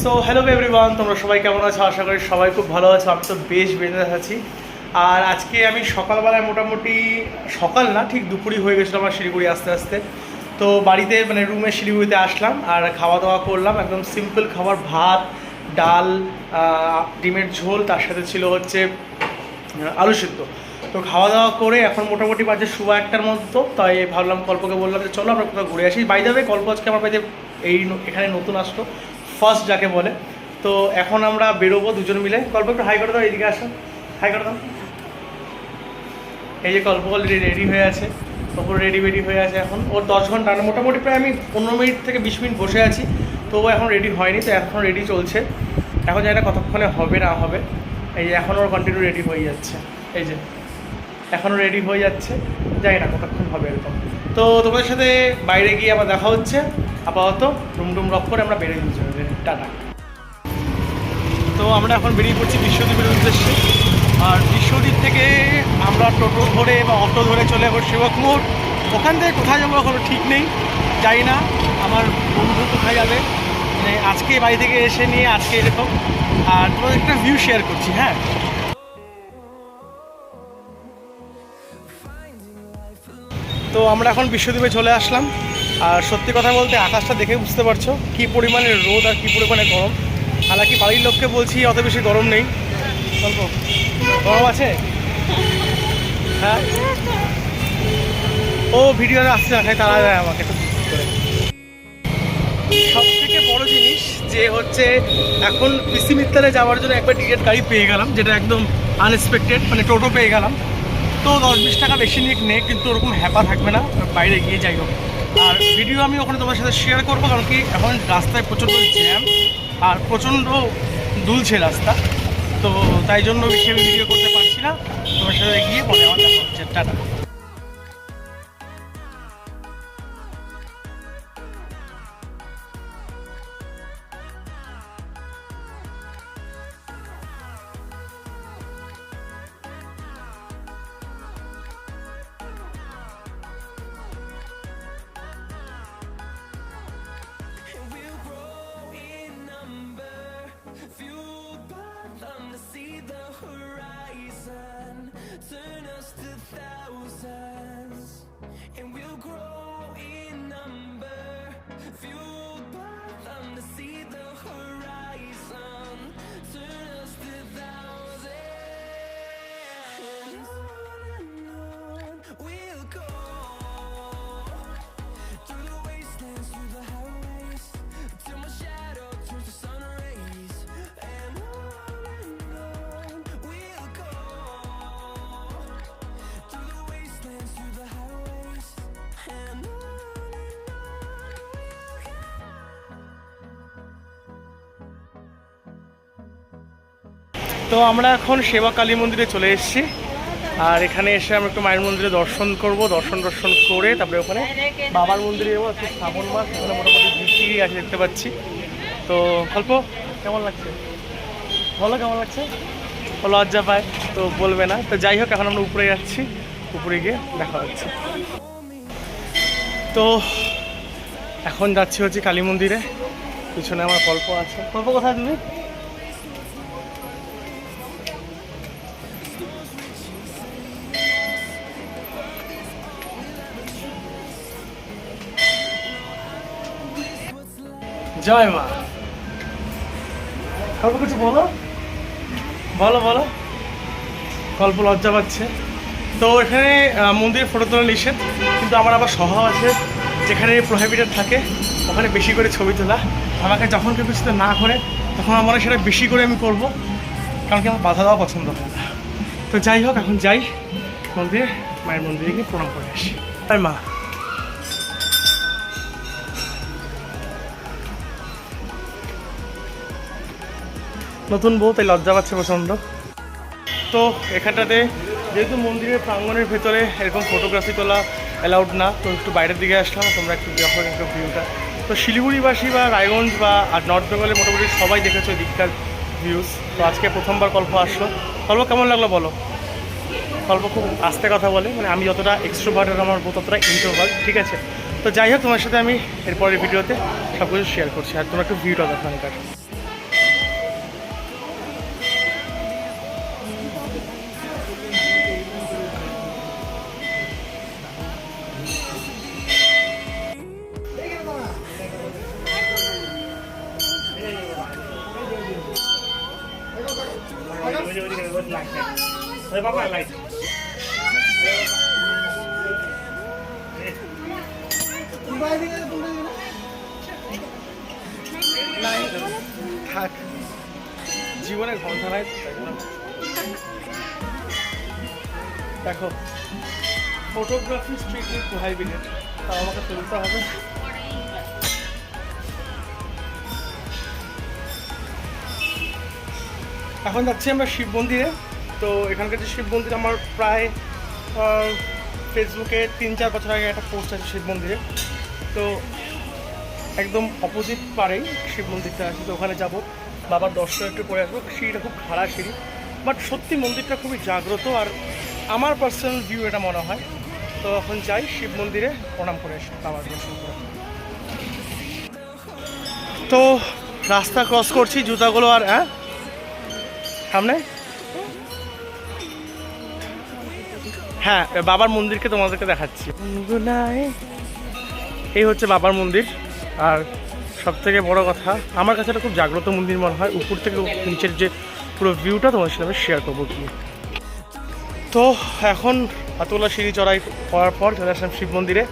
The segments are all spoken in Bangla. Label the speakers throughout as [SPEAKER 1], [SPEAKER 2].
[SPEAKER 1] সো হ্যালো এভরিওয়ান, তোমরা সবাই কেমন আছো? আশা করি সবাই খুব ভালো আছো। আমি তো বেশ বেঁধে আছি। আর আজকে আমি সকালবেলায় মোটামুটি সকাল না, ঠিক দুপুরই হয়ে গেছিলো আমার শিলিগুড়ি আসতে আসতে। তো বাড়িতে মানে রুমে শিলিগুড়িতে আসলাম আর খাওয়া দাওয়া করলাম। একদম সিম্পল খাবার, ভাত, ডাল, ডিমের ঝোল, তার সাথে ছিল হচ্ছে আলু সিদ্ধ। তো খাওয়া দাওয়া করে এখন মোটামুটি বাজে 1:15টার মতো। তাই ভাবলাম কল্পকে বললাম যে চলো আমরা কোথাও ঘুরে আসি। বাই দ্য ওয়ে, কল্প আজকে আমার বাড়িতে এখানে নতুন আসলো, ফার্স্ট যাকে বলে। তো এখন আমরা বেরোবো দুজন মিলে। কল্প একটু হাই করে দাও, এদিকে আসো, হাই করে দাও। এই যে কল্প অলরেডি রেডি হয়ে আছে, ওপর রেডি হয়ে আছে। এখন ওর 10 ঘন্টা, মোটামুটি প্রায় আমি 15 মিনিট থেকে 20 মিনিট বসে আছি, তো ও এখন রেডি হয়নি। তো এখন রেডি চলছে, এখন জানি না কতক্ষণে হবে না হবে। এই যে এখন ওর কন্টিনিউ রেডি হয়ে যাচ্ছে, এই যে এখনও রেডি হয়ে যাচ্ছে, জানি না কতক্ষণ হবে এরকম। তো তোমাদের সাথে বাইরে গিয়ে আবার দেখা হচ্ছে। আপাতত রুম রক করে আমরা বেরিয়ে দিচ্ছি, টাটা। তো আমরা এখন বেরিয়ে পড়ছি বিশ্বদ্বীপের উদ্দেশ্যে। আর বিশ্বদ্বীপ থেকে আমরা টোটো ধরে বা অটো ধরে চলে যাবো সেবক মোড়। ওখান থেকে কোথায় যাবো এখনো ঠিক নেই, জানি না আমার বন্ধু কোথায় যাবে। মানে আজকে বাড়ি থেকে এসে নিয়ে আজকে এরকম। আর তোমাদের একটা ভিউ শেয়ার করছি। হ্যাঁ, তো আমরা এখন বিশ্বদ্বীপে চলে আসলাম। আর সত্যি কথা বলতে আকাশটা দেখে বুঝতে পারছো কী পরিমাণে রোদ আর কী পরিমাণে গরম। হালাকি বাড়ির লোককে বলছি অত বেশি গরম নেই, অল্প গরম আছে। হ্যাঁ, ও ভিডিওতে আসছে না, তারা যায় আমাকে তো করে। সব থেকে বড় জিনিস যে হচ্ছে এখন পিসি মিত্তারে যাওয়ার জন্য একবার টিকিট গাড়ি পেয়ে গেলাম, যেটা একদম আনএক্সপেক্টেড। মানে টোটো পেয়ে গেলাম। তো 10-20 টাকা বেশি নিক নেই, কিন্তু ওরকম হ্যাপা থাকবে না বাইরে গিয়ে, যাই হোক। আর ভিডিও আমি ওখানে তোমার সাথে শেয়ার করবো, কারণ কি এখন রাস্তায় প্রচণ্ড জ্যাম আর প্রচণ্ড দুলছে রাস্তা। তো তাই জন্য বেশি আমি ভিডিও করতে পারছি না। তোমার সাথে গিয়ে পরে আমার দেখা হচ্ছে, tata.
[SPEAKER 2] Turn us to thousands, and we'll grow in number, fueled by them to see the horizon. Turn us to thousands, and on we'll go, through the wastelands, through the highways, till my shadow turns to sun rays. And on we'll go, through the wastelands, through the highways, and on
[SPEAKER 1] তো আমরা এখন সেবা কালী মন্দিরে চলে এসেছি। আর এখানে এসে আমরা একটু মায়ের মন্দিরে দর্শন করব। দর্শন করে তারপরে ওখানে বাবার মন্দিরে যাবো। আজকে শ্রাবণ মাস, ওখানে মোটামুটি বৃষ্টি আছে দেখতে পাচ্ছি। তো গল্প কেমন লাগছে বলো, কেমন লাগছে? লজ্জা পায় তো বলবে না। তো যাই হোক, এখন আমরা উপরে যাচ্ছি, উপরে গিয়ে দেখা হচ্ছে। তো এখন যাচ্ছি হচ্ছে কালী মন্দিরে। পিছনে আমার গল্প আছে। গল্প কোথায় তুমি? জয় মা। গল্প কিছু বলো, বলো বলো। গল্প লজ্জা পাচ্ছে। তো এখানে মন্দিরে ফটো তোলা নিষেধ, কিন্তু আমার আবার স্বভাব আছে যেখানে প্রোহিবিটেড থাকে ওখানে বেশি করে ছবি তোলা। আমাকে যখন কেউ কিছু না করে তখন আমার সেটা বেশি করে আমি করবো, কারণ কি আমার বাধা দেওয়া পছন্দ হয় না। তো যাই হোক, এখন যাই মন্দিরে, মায়ের মন্দিরে গিয়ে প্রণাম করে আসি। তাই মা, নতুন বউ তাই লজ্জা পাচ্ছে প্রচণ্ড। তো এখানটাতে যেহেতু মন্দিরের প্রাঙ্গণের ভেতরে এরকম ফটোগ্রাফি তোলা অ্যালাউড না, তো একটু বাইরের দিকে আসলাম। তোমরা একটু দেখো একটু ভিউটা। তো শিলিগুড়িবাসী বা রায়গঞ্জ বা আর নর্থ বেঙ্গলের মোটামুটি সবাই দেখেছো এদিককার ভিউজ। তো আজকে প্রথমবার কল্প আসলো। কল্প কেমন লাগলো বলো? কল্প খুব আস্তে কথা বলে, মানে আমি যতটা এক্সট্রোভার্ট আর আমার বউ ততটা ইন্ট্রোভার্ট, ঠিক আছে। তো যাই হোক, তোমার সাথে আমি এরপরের ভিডিওতে সব কিছু শেয়ার করছি। আর তোমরা একটু ভিউটা দেখো এখানকার। বাবা লাইট থাক, জীবনে ঘন্টা নাই। দেখো ফটোগ্রাফি স্ট্রিক্টলি প্রোহাইবিটেড, তাও আমাকে তুলতে হবে। এখন যাচ্ছি আমরা শিব মন্দিরে। তো এখানকার যে শিব মন্দির আমার প্রায় ফেসবুকে 3-4 বছর আগে একটা পোস্ট আছে শিব মন্দিরে। তো একদম অপোজিট পারেই শিব মন্দিরটা আছে, তো ওখানে যাবো, বাবার দর্শন একটু করে আসবো। সিঁড়িটা খুব খাড়া সিঁড়ি, বাট সত্যি মন্দিরটা খুবই জাগ্রত, আর আমার পার্সোনাল ভিউ এটা মনে হয়। তো এখন যাই শিব মন্দিরে, প্রণাম করে আসি, বাবার দর্শন করে। তো রাস্তা ক্রস করছি, জুতাগুলো আর সামনে, হ্যাঁ বাবার মন্দিরকে তোমাদেরকে দেখাচ্ছি। এই হচ্ছে বাবার মন্দির, আর সব থেকে বড় কথা আমার কাছে এটা খুব জাগ্রত মন্দির মনে হয়। উপর থেকে নিচের যে পুরো ভিউটা তোমার সাথে আমি শেয়ার করবো কি। তো এখন এতগুলো সিঁড়ি চড়াই করার পর চলে আসলাম শিব মন্দিরে।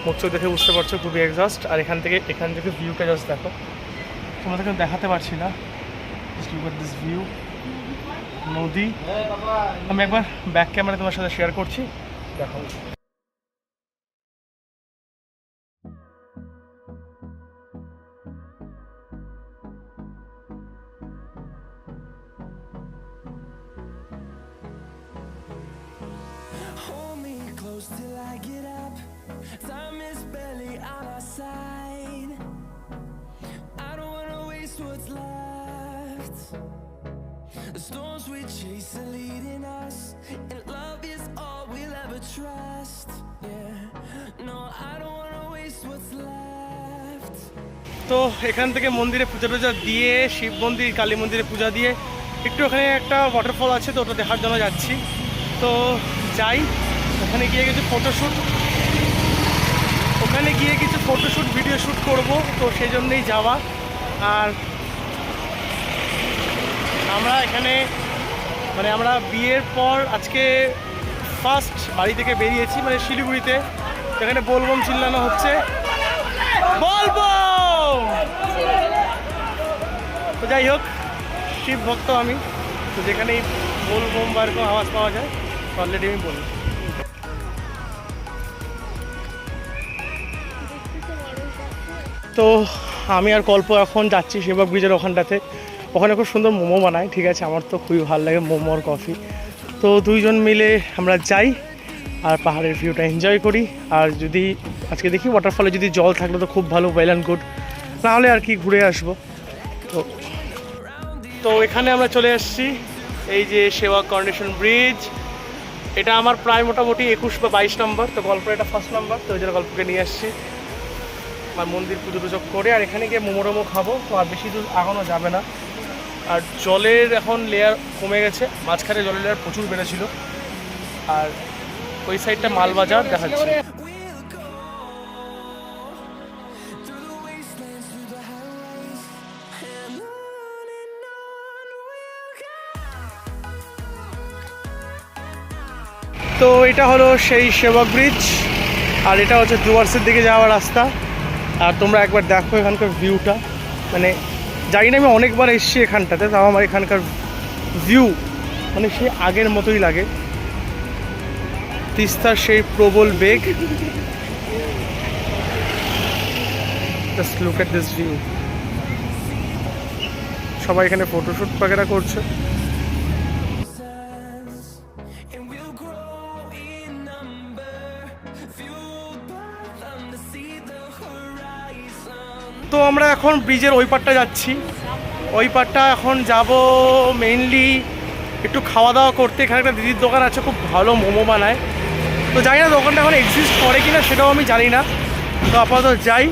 [SPEAKER 1] মুখ চোখ দেখে বুঝতে পারছো খুবই এক্সস্ট, আর এখান থেকে ভিউটা জাস্ট দেখো, তোমাদেরকে দেখাতে পারছি না। দিস ভিউ, নদী। আমি একবার ব্যাক ক্যামেরা তোমার সাথে শেয়ার করছি, দেখো।
[SPEAKER 2] Hold me close till I get up. Time is barely on our side. I don't wanna waste what's left. The storms we chase are leading us, and love is all we'll ever trust. Yeah, no, I don't wanna waste what's left.
[SPEAKER 1] তো এখান থেকে মন্দিরে পূজা টুজা দিয়ে, শিব মন্দির কালী মন্দিরে পূজা দিয়ে একটু ওখানে একটা ওয়াটারফল আছে, তো ওটা দেখার জন্য যাচ্ছি। তো যাই, ওখানে গিয়ে কিছু ফটোশ্যুট ভিডিও শ্যুট করব, তো সেই জন্যই যাওয়া। আর আমরা এখানে আমরা বিয়ের পর আজকে ফার্স্ট বাড়ি থেকে বেরিয়েছি, শিলিগুড়িতে। এখানে বোলবম চিল্লানো হচ্ছে, বোলবম। তো যাই হোক, শিব ভক্ত আমি, তো যেখানেই বোলবম বা এরকম আওয়াজ পাওয়া যায় অলরেডি আমি বলি। তো আমি আর কল্প এখন যাচ্ছি সেবক ব্রিজের ওখানটাতে। ওখানে খুব সুন্দর মোমো বানায়, ঠিক আছে, আমার তো খুবই ভালো লাগে মোমো আর কফি। তো দুইজন মিলে আমরা যাই আর পাহাড়ের ভিউটা এনজয় করি। আর যদি আজকে দেখি ওয়াটারফলে যদি জল থাকলে তো খুব ভালো, ওয়েল অ্যান্ড গুড, নাহলে আর কি ঘুরে আসবো। তো এখানে আমরা চলে এসেছি, এই যে সেবা কর্নেশন ব্রিজ। এটা আমার প্রায় মোটামুটি 21 বা 22 নম্বর, তো গল্পের এটা ফার্স্ট নাম্বার, তো ওই জন্য গল্পকে নিয়ে আসছি। আর মন্দির পুজো টুজো করে আর এখানে গিয়ে মোমো খাবো। তো আর বেশি দূর আগানো যাবে না, আর জলের এখন লেয়ার কমে গেছে, মাঝখানে জলের লেয়ার প্রচুর বেড়েছিল। আর ওই সাইডটা মালবাজার দেখাচ্ছে। তো এটা হলো সেই সেবক ব্রিজ, আর এটা হচ্ছে ডুয়ার্সের দিকে যাওয়ার রাস্তা। আর তোমরা একবার দেখো এখানকার ভিউটা, জানি না আমি অনেকবার এসেছি এখানটাতে, তাও আমার এখানকার ভিউ সেই আগের মতোই লাগে। তিস্তার সেই প্রবল বেগ, just look at this view. সবাই এখানে ফটোশ্যুট বাগেরা করছে। তো আমরা এখন ব্রিজের ওই পারটা যাচ্ছি, ওই পারটা এখন যাব মেইনলি একটু খাওয়া দাওয়া করতে। এখানে একটা দিদির দোকান আছে, খুব ভালো মোমো বানায়। তো জানি না দোকানটা এখন এক্সিস্ট করে কিনা, সেটাও আমি জানি না। তো আপাতত যাই।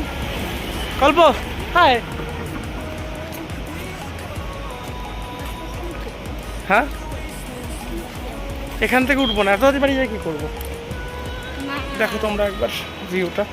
[SPEAKER 1] কল্প, হাই। হ্যাঁ, এখান থেকে উঠবো না, এত তাড়াতাড়ি বাড়ি যাই কী করবো? দেখো তোমরা একবার ভিউটা।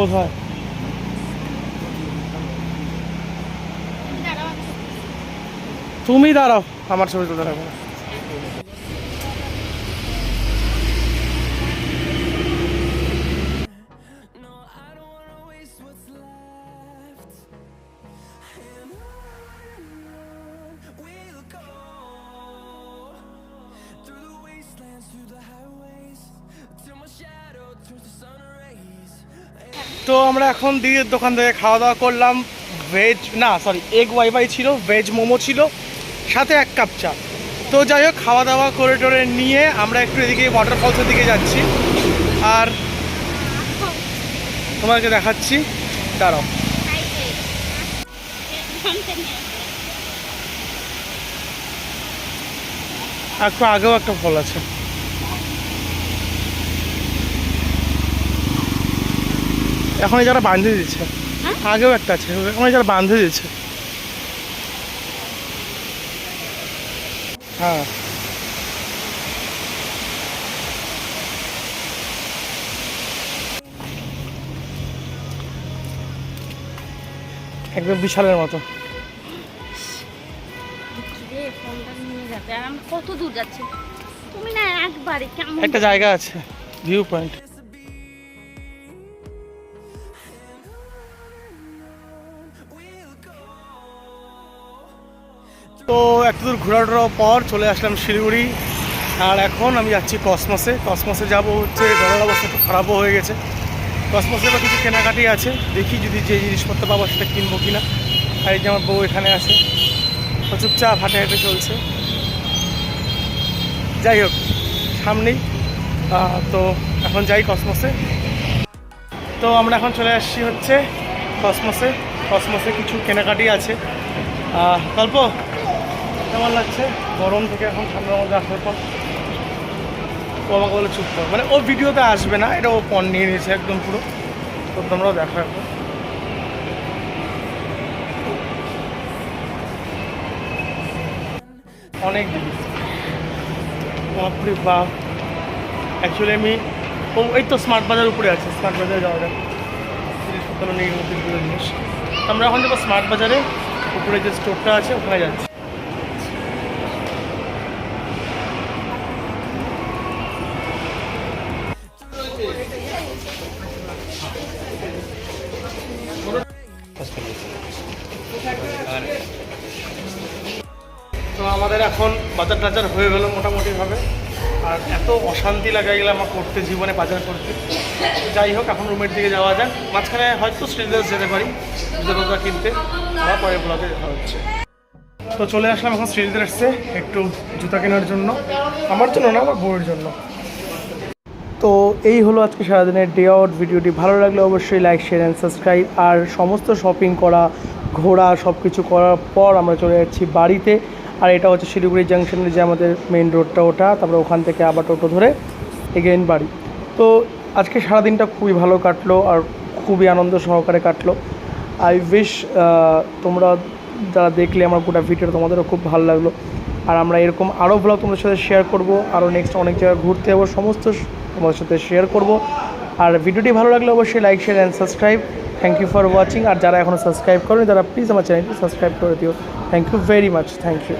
[SPEAKER 1] কোথায়? তুমি দাঁড়াও, আমার ছবি তুলতে থাকো না।
[SPEAKER 2] No, I don't wanna waste what's left. And on we'll go through the wastelands, through the highways, till my shadow turns to sun rays.
[SPEAKER 1] তো আমরা এখন দিদির দোকান থেকে খাওয়া দাওয়া করলাম। এগ ওয়াইফাই ছিল, ভেজ মোমো ছিল, সাথে 1 কাপ চা। তো যাই হোক, খাওয়া দাওয়া করে টোরে নিয়ে আমরা একটু এদিকে ওয়াটারফলসের দিকে যাচ্ছি। আর তোমাকে দেখাচ্ছি, দাঁড়াও। একটু আগেও একটা ফল আছে। এখন এই যারা বাঁধে দিচ্ছে, আগেও একটা আছে, এখন এই যারা বাঁধে দিচ্ছে। হ্যাঁ, একদম বিশালের মতো।
[SPEAKER 3] ফোনটা নিয়ে যাচ্ছে আর আমরা কত দূর যাচ্ছি? তুমি না একবারে কেমন
[SPEAKER 1] একটা জায়গা আছে, ভিউ পয়েন্ট। তো একটু দূর ঘোরাটোর পর চলে আসলাম শিলিগুড়ি। আর এখন আমি যাচ্ছি কসমসে। কসমসে যাবো হচ্ছে, ঘরের অবস্থা একটু খারাপও হয়ে গেছে। কসমসে বা কিছু কেনাকাটি আছে, দেখি যদি যে জিনিসপত্র পাবো সেটা কিনবো কিনা। আর এই যে আমার বউ এখানে আছে, ও চুপচাপ হাঁটে হাঁটে চলছে। যাই হোক, সামনেই তো এখন যাই কসমসে। তো আমরা এখন চলে আসছি হচ্ছে কসমসে। কসমসে কিছু কেনাকাটি আছে। গল্প কেমন লাগছে গরম থেকে এখন ঠান্ডার মধ্যে আসার পর? ও আমাকে বলে চুপ কর, মানে ও ভিডিওতে আসবে না, এটা ও পণ নিয়ে নিয়েছে একদম পুরো। তো তোমরাও দেখো এখন। অনেক জিনিস, বাপরে বাপ। অ্যাকচুয়ালি আমি এই তো স্মার্ট বাজার উপরে আছে, স্মার্ট বাজারে যাওয়া যাক, জিনিসপত্র নিয়ে নতুন জিনিস। আমরা এখন যাবো স্মার্ট বাজারে, উপরে যে স্টোরটা আছে ওখানে যাচ্ছি। তো আমাদের এখন বাজার টাজার হয়ে গেলো মোটামুটিভাবে। আর এত অশান্তি লাগা গেলে আমার করতে, জীবনে বাজার করতে। যাই হোক, এখন রুমের দিকে যাওয়া যাক। মাঝখানে হয়তো শ্রীদেশ যেতে পারি জুতা কিনতে, আবার পরের ব্লগে দেখা হচ্ছে। তো চলে আসলাম এখন শ্রীদেশে একটু জুতা কেনার জন্য, আমার জন্য না, আমার বউয়ের জন্য। তো এই হলো আজকে সারাদিনের ডে আউট। ভিডিওটি ভালো লাগলে অবশ্যই লাইক, শেয়ার অ্যান্ড সাবস্ক্রাইব। আর সমস্ত শপিং করা, ঘোরা, সব কিছু করার পর আমরা চলে যাচ্ছি বাড়িতে। আর এটা হচ্ছে শিলিগুড়ি জাংশনের যে আমাদের মেন রোডটা, ওটা। তারপরে ওখান থেকে আবার টোটো ধরে এগেইন বাড়ি। তো আজকে সারাদিনটা খুবই ভালো কাটলো আর খুবই আনন্দ সহকারে কাটলো। আই উইশ তোমরা যারা দেখলে আমার গোটা ভিডিওটা তোমাদেরও খুব ভালো লাগলো। আর আমরা এরকম আরও ব্লগ তোমাদের সাথে শেয়ার করব, আরও নেক্সট অনেক জায়গায় ঘুরতে যাবো, সমস্ত তোমাদের সাথে শেয়ার করব। আর ভিডিওটি ভালো লাগলে অবশ্যই like, share and subscribe. Thank you for watching. আর যারা এখনও সাবস্ক্রাইব করেনি তারা প্লিজ আমার চ্যানেলটি সাবস্ক্রাইব করে দিও। Thank you very much, thank you.